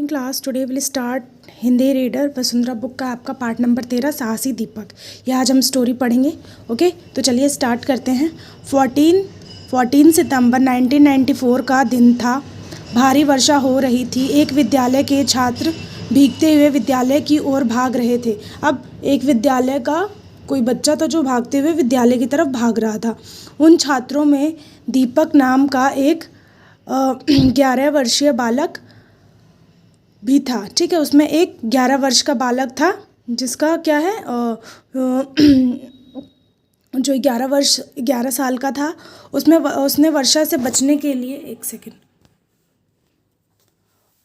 Class today will start Hindi reader Vasundhara book का आपका part number 13 साहसी दीपक। ये आज हम स्टोरी पढ़ेंगे। ओके, तो चलिए स्टार्ट करते हैं। 14 सितंबर 1994 का दिन था। भारी वर्षा हो रही थी। एक विद्यालय के छात्र भीगते हुए विद्यालय की ओर भाग रहे थे। अब एक विद्यालय का कोई बच्चा था जो भागते हुए विद्यालय की तरफ भाग रहा था। उन छात्रों में दीपक नाम का एक 11 वर्षीय बालक भी था। ठीक है, उसमें एक 11 वर्ष का बालक था जिसका क्या है जो 11 साल का था। उसने वर्षा से बचने के लिए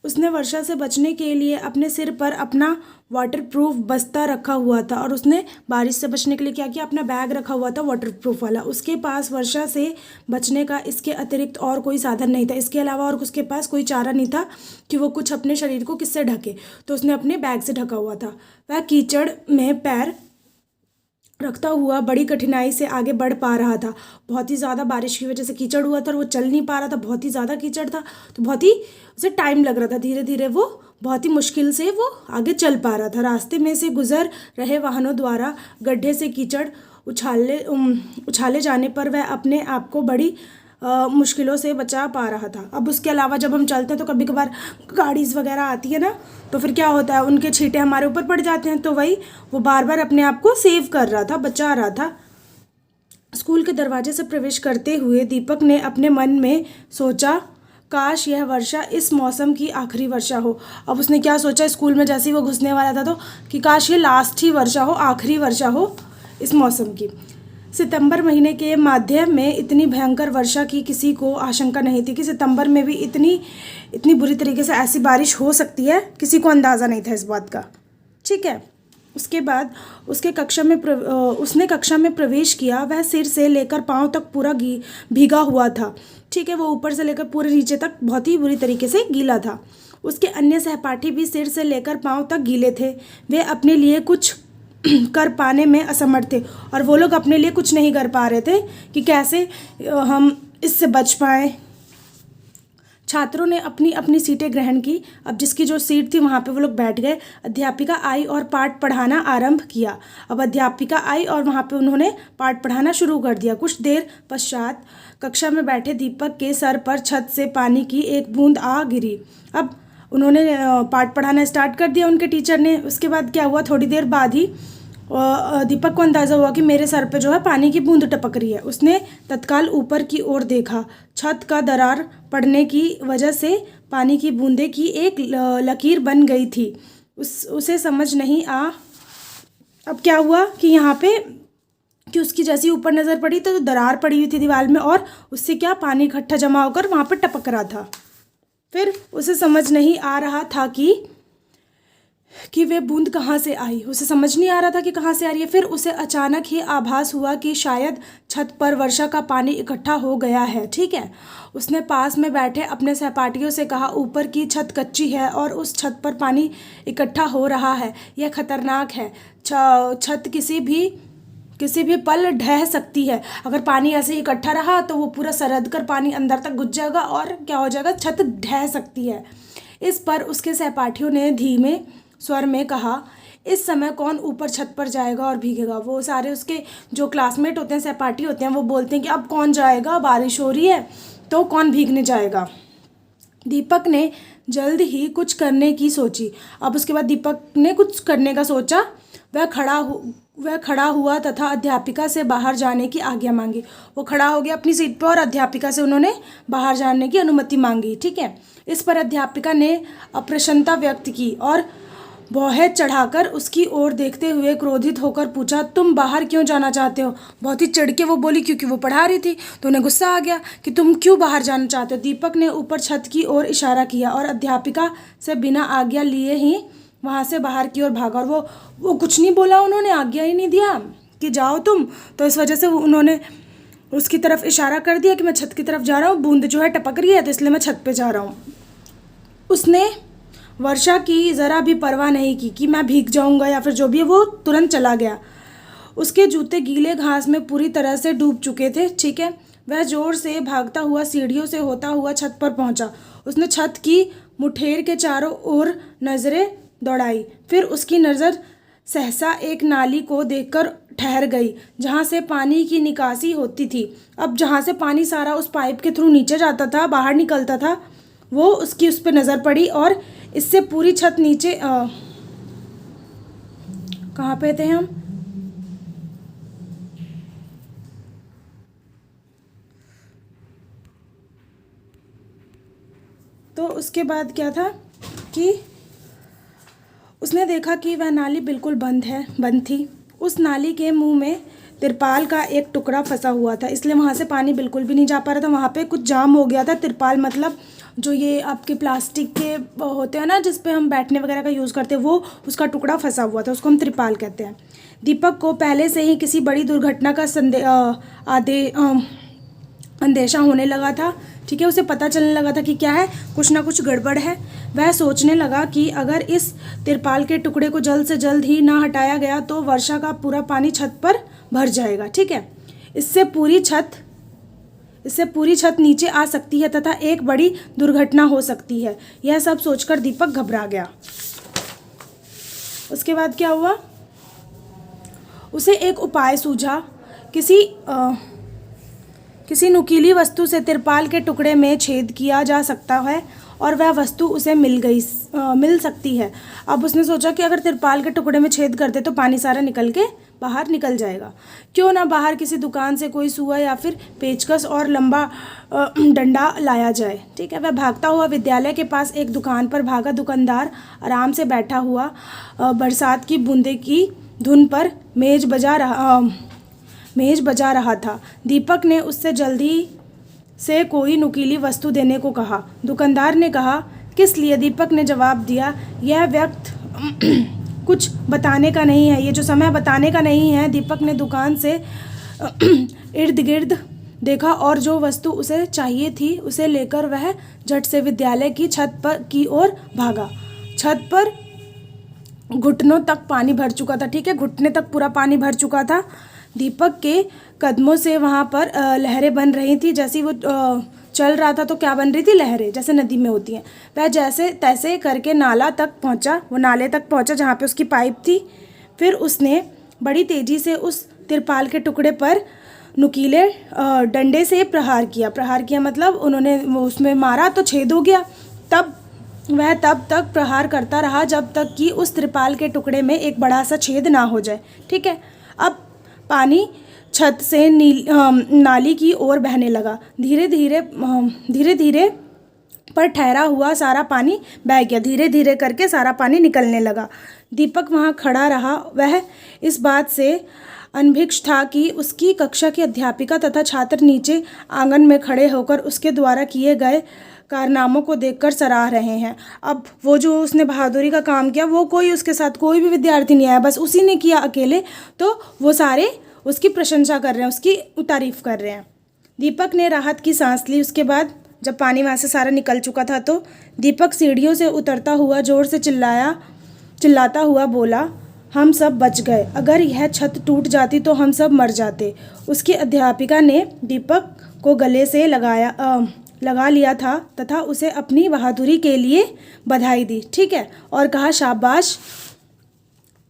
उसने वर्षा से बचने के लिए अपने सिर पर अपना वाटरप्रूफ बस्ता रखा हुआ था और उसने बारिश से बचने के लिए क्या किया, अपना बैग रखा हुआ था वाटरप्रूफ वाला। उसके पास वर्षा से बचने का इसके अतिरिक्त और कोई साधन नहीं था। इसके अलावा और उसके पास कोई चारा नहीं था कि वो कुछ अपने शरीर को किससे ढके, तो उसने अपने बैग से ढका हुआ था। वह कीचड़ में पैर रखता हुआ बड़ी कठिनाई से आगे बढ़ पा रहा था। बहुत ही ज़्यादा बारिश की वजह से कीचड़ हुआ था और वो चल नहीं पा रहा था। बहुत ही ज़्यादा कीचड़ था तो बहुत ही उसे टाइम लग रहा था। धीरे धीरे वो बहुत ही मुश्किल से वो आगे चल पा रहा था। रास्ते में से गुजर रहे वाहनों द्वारा गड्ढे से कीचड़ उछाले जाने पर वह अपने आप को बड़ी मुश्किलों से बचा पा रहा था। अब उसके अलावा जब हम चलते हैं तो कभी कभार गाड़ीज़ वगैरह आती है ना, तो फिर क्या होता है, उनके छींटे हमारे ऊपर पड़ जाते हैं। तो वही वो बार बार अपने आप को सेव कर रहा था, बचा रहा था। स्कूल के दरवाजे से प्रवेश करते हुए दीपक ने अपने मन में सोचा, काश यह वर्षा इस मौसम की आखिरी वर्षा हो। अब उसने क्या सोचा, स्कूल में जैसे ही वो घुसने वाला था तो कि काश ये लास्ट ही वर्षा हो, आखिरी वर्षा हो इस मौसम की। सितंबर महीने के माध्यम में इतनी भयंकर वर्षा की किसी को आशंका नहीं थी कि सितंबर में भी इतनी बुरी तरीके से ऐसी बारिश हो सकती है। किसी को अंदाज़ा नहीं था इस बात का। ठीक है, उसके बाद उसने कक्षा में प्रवेश किया। वह सिर से लेकर पाँव तक पूरा भीगा हुआ था। ठीक है, वो ऊपर से लेकर पूरे नीचे तक बहुत ही बुरी तरीके से गीला था। उसके अन्य सहपाठी भी सिर से लेकर पाँव तक गीले थे। वे अपने लिए कुछ कर पाने में असमर्थ थे और वो लोग अपने लिए कुछ नहीं कर पा रहे थे कि कैसे हम इससे बच पाएँ। छात्रों ने अपनी अपनी सीटें ग्रहण की। अब जिसकी जो सीट थी वहाँ पे वो लोग बैठ गए। अध्यापिका आई और पाठ पढ़ाना आरंभ किया। अब अध्यापिका आई और वहाँ पे उन्होंने पाठ पढ़ाना शुरू कर दिया। कुछ देर पश्चात कक्षा में बैठे दीपक के सर पर छत से पानी की एक बूंद आ गिरी। अब उन्होंने पाठ पढ़ाना स्टार्ट कर दिया उनके टीचर ने। उसके बाद क्या हुआ, थोड़ी देर बाद ही दीपक को अंदाज़ा हुआ कि मेरे सर पे जो है पानी की बूंद टपक रही है। उसने तत्काल ऊपर की ओर देखा। छत का दरार पड़ने की वजह से पानी की बूंदें की एक लकीर बन गई थी। उसे समझ नहीं आ अब क्या हुआ कि यहाँ पे कि उसकी जैसी ऊपर नज़र पड़ी तो दरार पड़ी हुई थी दीवार में और उससे क्या पानी इकट्ठा जमा होकर वहाँ पर टपक रहा था। फिर उसे समझ नहीं आ रहा था कि वे बूंद कहाँ से आई। उसे समझ नहीं आ रहा था कि कहाँ से आ रही है। फिर उसे अचानक ही आभास हुआ कि शायद छत पर वर्षा का पानी इकट्ठा हो गया है। ठीक है, उसने पास में बैठे अपने सहपाठियों से कहा, ऊपर की छत कच्ची है और उस छत पर पानी इकट्ठा हो रहा है। यह खतरनाक है। छत किसी भी पल ढह सकती है। अगर पानी ऐसे ही इकट्ठा रहा तो वो पूरा सरद कर पानी अंदर तक घुस जाएगा और क्या हो जाएगा, छत ढह सकती है। इस पर उसके सहपाठियों ने धीमे स्वर में कहा, इस समय कौन ऊपर छत पर जाएगा और भीगेगा। वो सारे उसके जो क्लासमेट होते हैं, सहपाठी होते हैं, वो बोलते हैं कि अब कौन जाएगा, बारिश हो रही है तो कौन भीगने जाएगा। दीपक ने जल्द ही कुछ करने की सोची। अब उसके बाद दीपक ने कुछ करने का सोचा। वह खड़ा हुआ तथा अध्यापिका से बाहर जाने की आज्ञा मांगी। वो खड़ा हो गया अपनी सीट पर और अध्यापिका से उन्होंने बाहर जाने की अनुमति मांगी। ठीक है, इस पर अध्यापिका ने अप्रसन्नता व्यक्त की और भौहें चढ़ाकर उसकी ओर देखते हुए क्रोधित होकर पूछा, तुम बाहर क्यों जाना चाहते हो। बहुत ही चिढ़ के वो बोली, क्योंकि वो पढ़ा रही थी तो उन्हें गुस्सा आ गया कि तुम क्यों बाहर जाना चाहते हो। दीपक ने ऊपर छत की ओर इशारा किया और अध्यापिका से बिना आज्ञा लिए ही वहाँ से बाहर की ओर भागा। और वो कुछ नहीं बोला, उन्होंने आज्ञा ही नहीं दिया कि जाओ तुम। तो इस वजह से उन्होंने उसकी तरफ इशारा कर दिया कि मैं छत की तरफ जा रहा हूँ, बूंद जो है टपक रही है तो इसलिए मैं छत पर जा रहा हूँ। उसने वर्षा की ज़रा भी परवाह नहीं की कि मैं भीग जाऊंगा या फिर जो भी है, वो तुरंत चला गया। उसके जूते गीले घास में पूरी तरह से डूब चुके थे। ठीक है, वह जोर से भागता हुआ सीढ़ियों से होता हुआ छत पर पहुंचा। उसने छत की मुठेर के चारों ओर नजरें दौड़ाई। फिर उसकी नज़र सहसा एक नाली को देखकर ठहर गई जहाँ से पानी की निकासी होती थी। अब जहाँ से पानी सारा उस पाइप के थ्रू नीचे जाता था, बाहर निकलता था, वो उसकी उस पर नज़र पड़ी और इससे पूरी छत नीचे कहाँ पे थे हम? तो उसके बाद क्या था कि उसने देखा कि वह नाली बिल्कुल बंद थी। उस नाली के मुंह में तिरपाल का एक टुकड़ा फंसा हुआ था, इसलिए वहाँ से पानी बिल्कुल भी नहीं जा पा रहा था। वहाँ पे कुछ जाम हो गया था। तिरपाल मतलब जो ये आपके प्लास्टिक के होते हैं ना, जिस पे हम बैठने वगैरह का यूज़ करते हैं, वो उसका टुकड़ा फंसा हुआ था, उसको हम तिरपाल कहते हैं। दीपक को पहले से ही किसी बड़ी दुर्घटना का अंदेशा होने लगा था। ठीक है, उसे पता चलने लगा था कि क्या है, कुछ ना कुछ गड़बड़ है। वह सोचने लगा कि अगर इस तिरपाल के टुकड़े को जल्द से जल्द ही ना हटाया गया तो वर्षा का पूरा पानी छत पर भर जाएगा। ठीक है, इससे पूरी छत नीचे आ सकती है तथा एक बड़ी दुर्घटना हो सकती है। यह सब सोचकर दीपक घबरा गया। उसके बाद क्या हुआ, उसे एक उपाय सूझा। किसी नुकीली वस्तु से तिरपाल के टुकड़े में छेद किया जा सकता है और वह वस्तु उसे मिल सकती है। अब उसने सोचा कि अगर तिरपाल के टुकड़े में छेद कर दे तो पानी सारा निकल के बाहर निकल जाएगा। क्यों ना बाहर किसी दुकान से कोई सुआ या फिर पेचकस और लंबा डंडा लाया जाए। ठीक है, वह भागता हुआ विद्यालय के पास एक दुकान पर भागा। दुकानदार आराम से बैठा हुआ बरसात की बूंदे की धुन पर मेज बजा रहा था। दीपक ने उससे जल्दी से कोई नुकीली वस्तु देने को कहा। दुकानदार ने कहा, किस लिए? दीपक ने जवाब दिया, यह वक्त कुछ बताने का नहीं है, ये जो समय बताने का नहीं है। दीपक ने दुकान से इर्द गिर्द देखा और जो वस्तु उसे चाहिए थी उसे लेकर वह झट से विद्यालय की छत पर की ओर भागा। छत पर घुटनों तक पानी भर चुका था। ठीक है, घुटने तक पूरा पानी भर चुका था। दीपक के कदमों से वहाँ पर लहरें बन रही थी। जैसे वो चल रहा था तो क्या बन रही थी? लहरें, जैसे नदी में होती हैं। वह जैसे तैसे करके नाले तक पहुँचा जहाँ पे उसकी पाइप थी। फिर उसने बड़ी तेज़ी से उस तिरपाल के टुकड़े पर नुकीले डंडे से प्रहार किया मतलब उन्होंने उसमें मारा तो छेद हो गया। वह तब तक प्रहार करता रहा जब तक कि उस तिरपाल के टुकड़े में एक बड़ा सा छेद ना हो जाए। ठीक है, अब पानी छत से नाली की ओर बहने लगा। धीरे धीरे पर ठहरा हुआ सारा पानी बह गया। धीरे धीरे करके सारा पानी निकलने लगा। दीपक वहाँ खड़ा रहा। वह इस बात से अनभिज्ञ था कि उसकी कक्षा की अध्यापिका तथा छात्र नीचे आंगन में खड़े होकर उसके द्वारा किए गए कारनामों को देखकर सराह रहे हैं। अब वो जो उसने बहादुरी का काम किया, वो उसके साथ कोई भी विद्यार्थी नहीं आया, बस उसी ने किया अकेले। तो वो सारे उसकी प्रशंसा कर रहे हैं, उसकी तारीफ कर रहे हैं। दीपक ने राहत की सांस ली। उसके बाद जब पानी वहाँ से सारा निकल चुका था तो दीपक सीढ़ियों से उतरता हुआ जोर से चिल्लाता हुआ बोला, हम सब बच गए। अगर यह छत टूट जाती तो हम सब मर जाते। उसकी अध्यापिका ने दीपक को गले से लगा लिया था तथा उसे अपनी बहादुरी के लिए बधाई दी। ठीक है, और कहा, शाबाश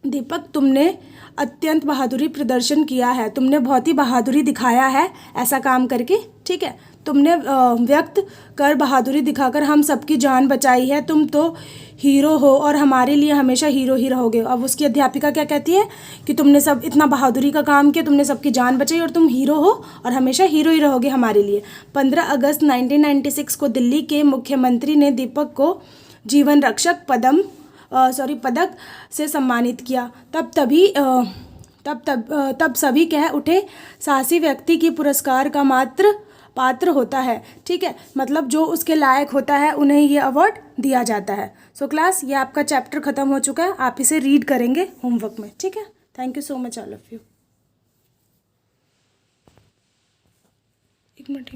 दीपक, तुमने अत्यंत बहादुरी प्रदर्शन किया है, तुमने बहुत ही बहादुरी दिखाया है ऐसा काम करके। ठीक है, तुमने व्यक्त कर बहादुरी दिखाकर हम सबकी जान बचाई है। तुम तो हीरो हो और हमारे लिए हमेशा हीरो ही रहोगे। अब उसकी अध्यापिका क्या कहती है कि तुमने सब इतना बहादुरी का काम किया, तुमने सबकी जान बचाई और तुम हीरो हो और हमेशा हीरो ही रहोगे हमारे लिए। 15 अगस्त 1996 को दिल्ली के मुख्यमंत्री ने दीपक को जीवन रक्षक पदक से सम्मानित किया। तब सभी कह उठे, साहसी व्यक्ति की पुरस्कार का पात्र होता है। ठीक है, मतलब जो उसके लायक होता है उन्हें ये अवार्ड दिया जाता है। सो क्लास, ये आपका चैप्टर ख़त्म हो चुका है। आप इसे रीड करेंगे होमवर्क में। ठीक है, thank you so much all of you. एक मिनट।